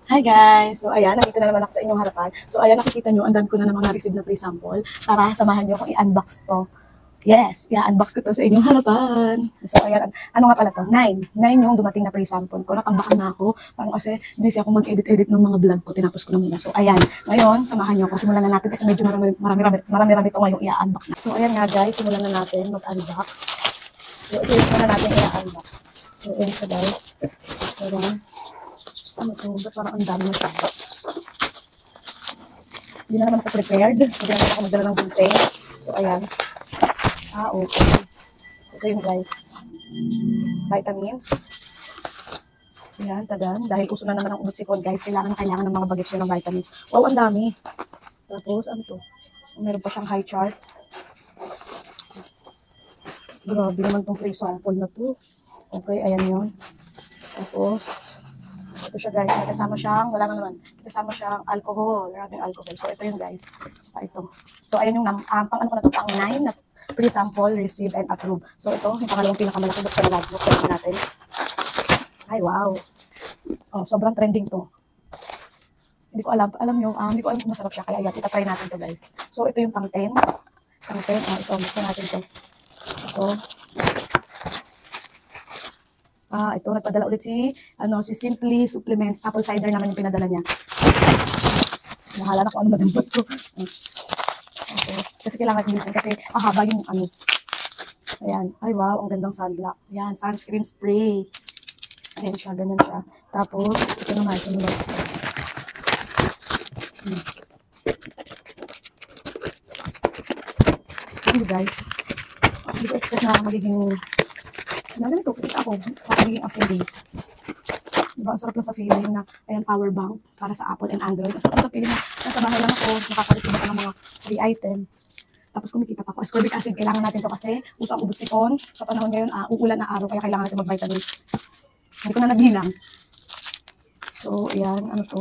Hi guys! So ayan, nandito na naman ako sa inyong harapan. So ayan, nakikita nyo, ang dami ko na namang na-receive na free sample. Tara, samahan nyo akong i-unbox to. Yes, i-unbox ko to sa inyong harapan. So ayan, ano nga pala to? 9 yung dumating na free sample ko. Natambakan na ako. Parang kasi busy ako mag-edit-edit ng mga vlog ko. Tinapos ko na muna. So ayan, ngayon, samahan nyo ako. Simulan na natin kasi medyo marami-rami ito ngayong i-unbox na. So ayan nga guys, simulan na natin mag-unbox. So ito yung na natin i-unbox. So ayan siya guys. So ayan. Ano to? Ba't parang ang dami na siya? Hindi na naman ako prepared. Hindi na naman ako magdala ng bunting. So, ayan. Okay. Ito yung guys. Vitamins. Ayan, tagan. Dahil uso na naman ang utot-sikon guys, kailangan ng mga bagets nyo ng vitamins. Wow, ang dami. Tapos, ano to? Meron pa siyang high chart. Grabe naman tong free sample na to. Okay, ayan yun. Tapos, ito siya guys, may kasama siyang, wala nga naman, kasama siyang alcohol, maraming alcohol. So ito yun guys, ito. So ayan yung pang ano ko na ito, pang 9 na free sample, receive and approve. So ito, yung pangalawang pinakamalaki buksan na lagi, buksan natin. Ay wow, oh, sobrang trending to. Hindi ko alam nyo, hindi ko alam kung masarap siya, kaya yan, itatry natin to guys. So ito yung pang 10, ito, buksan natin to. Ito. Ito, nagpadala ulit si Simply Supplements. Apple cider naman yung pinadala niya. Bahala na kung ano madampot ko. Kasi kailangan bilisan kasi mahaba yung ano. Ayan. Ay, wow. Ang gandang sunblock. Ayan, sunscreen spray. Ayan siya, ganyan siya. Tapos, ito naman, sunod. Ayan, guys. Hindi ko expect na magiging ganito, kita ako sa magiging feeling. Diba, ang sarap lang sa feeling na, ayan, power bank para sa Apple and Android. Ang sarap lang sa feeling na nasa bahay lang ako, nakaka-receive ako ng mga free item. Tapos kumikita pa ako. Ascorbic acid, kailangan natin to kasi uso ang ubot-sipon. Sa panahon ngayon, uulan na araw, kaya kailangan natin mag-vitamins. Hindi ko na nabilang. So, ayan, ano to?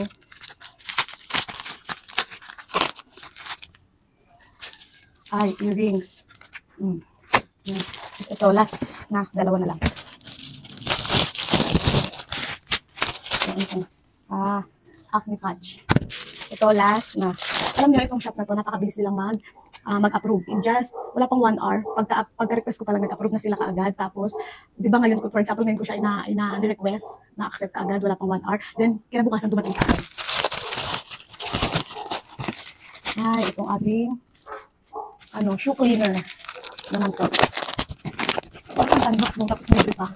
Ay, earrings. Tapos ito, last na, dalawa na lang. Acne patch. Ito, last na. Alam niyo, itong shop na to, napakabilis nilang mag-approve. In just, wala pang 1 hour. Pagka-request ko pa lang, nag-approve na sila kaagad. Tapos, di ba ngayon, for example, ngayon ko siya ina-request, na-accept kaagad, wala pang 1 hour. Then, kinabukasan dumating kaagad. Ay, itong ating, shoe cleaner. Naman to. Unbox mo, tapos libre pa.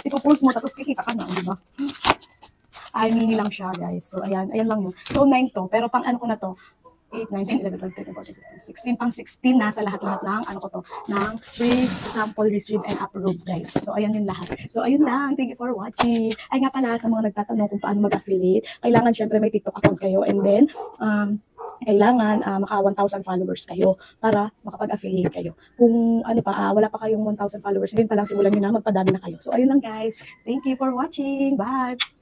Ipo-pulse mo, tapos kikita ka na, di ba? Ay, mini lang siya, guys. So, ayan lang yun. So, 9 to. Pero pang ano ko na to, 8, 9, 10, 11, 12, 13, 14, 15, 16. Pang 16 na sa lahat-lahat ng, ng free sample, receive, and approve, guys. So, ayan yung lahat. So, ayun lang. Thank you for watching. Ay nga pala, sa mga nagtatanong kung paano mag-affiliate, kailangan syempre may TikTok account kayo. And then, kailangan maka 1,000 followers kayo para makapag-affiliate kayo. Kung wala pa kayong 1,000 followers, yun pa lang simulan nyo na, magpadami na kayo. So, ayun lang guys. Thank you for watching. Bye!